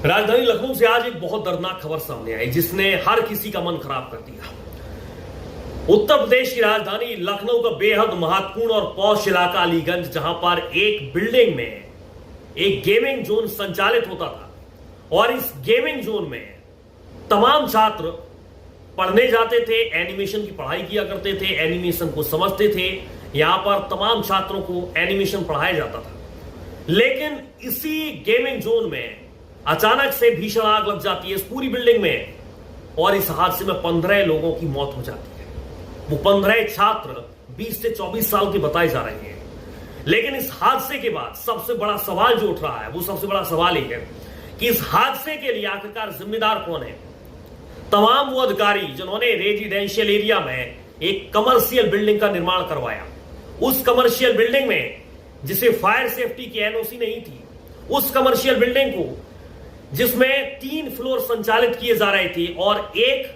राजधानी लखनऊ से आज एक बहुत दर्दनाक खबर सामने आई जिसने हर किसी का मन खराब कर दिया। उत्तर प्रदेश की राजधानी लखनऊ का बेहद महत्वपूर्ण और पॉश इलाका अलीगंज, जहां पर एक बिल्डिंग में एक गेमिंग जोन संचालित होता था और इस गेमिंग जोन में तमाम छात्र पढ़ने जाते थे, एनिमेशन की पढ़ाई किया करते थे, एनिमेशन को समझते थे। यहां पर तमाम छात्रों को एनिमेशन पढ़ाया जाता था। लेकिन इसी गेमिंग जोन में अचानक से भीषण आग लग जाती है इस पूरी बिल्डिंग में और इस हादसे में 15 लोगों की मौत हो जाती है। वो 15 छात्र 20 से 24 साल के बताए जा रहे हैं। लेकिन इस हादसे के बाद सबसे बड़ा सवाल जो उठ रहा है, वो सबसे बड़ा सवाल ये है कि इस हादसे के लिए आखिरकार जिम्मेदार कौन है। तमाम वो अधिकारी जिन्होंने रेजिडेंशियल एरिया में एक कमर्शियल बिल्डिंग का निर्माण करवाया, उस कमर्शियल बिल्डिंग में जिसे फायर सेफ्टी की एनओसी नहीं थी, उस कमर्शियल बिल्डिंग को जिसमें 3 फ्लोर संचालित किए जा रहे थे और एक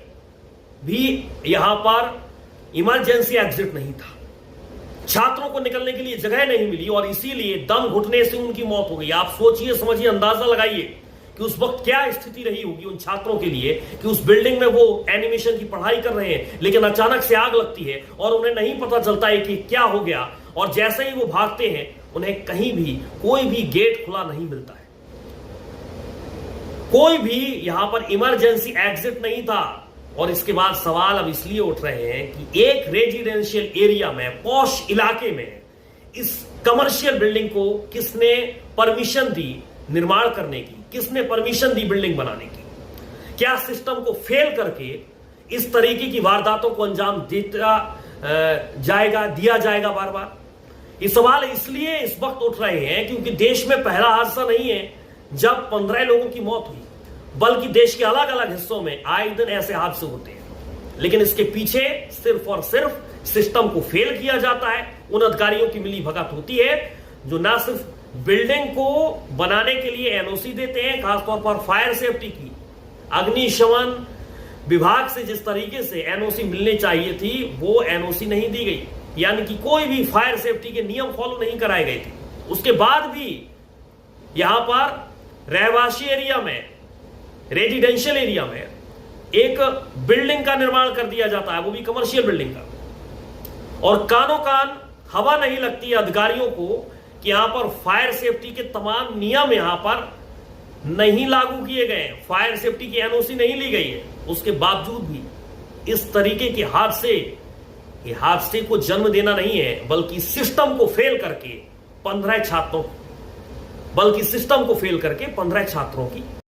भी यहां पर इमरजेंसी एग्जिट नहीं था। छात्रों को निकलने के लिए जगह नहीं मिली और इसीलिए दम घुटने से उनकी मौत हो गई। आप सोचिए, समझिए, अंदाजा लगाइए कि उस वक्त क्या स्थिति रही होगी उन छात्रों के लिए कि उस बिल्डिंग में वो एनिमेशन की पढ़ाई कर रहे हैं, लेकिन अचानक से आग लगती है और उन्हें नहीं पता चलता है कि क्या हो गया। और जैसे ही वो भागते हैं, उन्हें कहीं भी कोई भी गेट खुला नहीं मिलता है, कोई भी यहां पर इमरजेंसी एग्जिट नहीं था। और इसके बाद सवाल अब इसलिए उठ रहे हैं कि एक रेजिडेंशियल एरिया में, पॉश इलाके में, इस कमर्शियल बिल्डिंग को किसने परमिशन दी निर्माण करने की, किसने परमिशन दी बिल्डिंग बनाने की। क्या सिस्टम को फेल करके इस तरीके की वारदातों को अंजाम दिया जाएगा बार बार। ये सवाल इसलिए इस वक्त उठ रहे हैं क्योंकि देश में पहला हादसा नहीं है जब 15 लोगों की मौत हुई, बल्कि देश के अलग अलग हिस्सों में आए दिन ऐसे हादसे होते हैं। लेकिन इसके पीछे सिर्फ और सिर्फ सिस्टम को फेल किया जाता है। उन अधिकारियों की मिली भगत होती है जो ना सिर्फ बिल्डिंग को बनाने के लिए एनओसी देते हैं, खासतौर पर फायर सेफ्टी की, अग्निशमन विभाग से जिस तरीके से एनओसी मिलनी चाहिए थी वो एनओसी नहीं दी गई, यानी कि कोई भी फायर सेफ्टी के नियम फॉलो नहीं कराए गए थे। उसके बाद भी यहां पर रहवासी एरिया में, रेजिडेंशियल एरिया में एक बिल्डिंग का निर्माण कर दिया जाता है, वो भी कमर्शियल बिल्डिंग का, और कानों कान हवा नहीं लगती है अधिकारियों को कि यहां पर फायर सेफ्टी के तमाम नियम यहां पर नहीं लागू किए गए, फायर सेफ्टी की एनओसी नहीं ली गई है। उसके बावजूद भी इस तरीके के हादसे को जन्म देना नहीं है, बल्कि सिस्टम को फेल करके 15 छात्रों की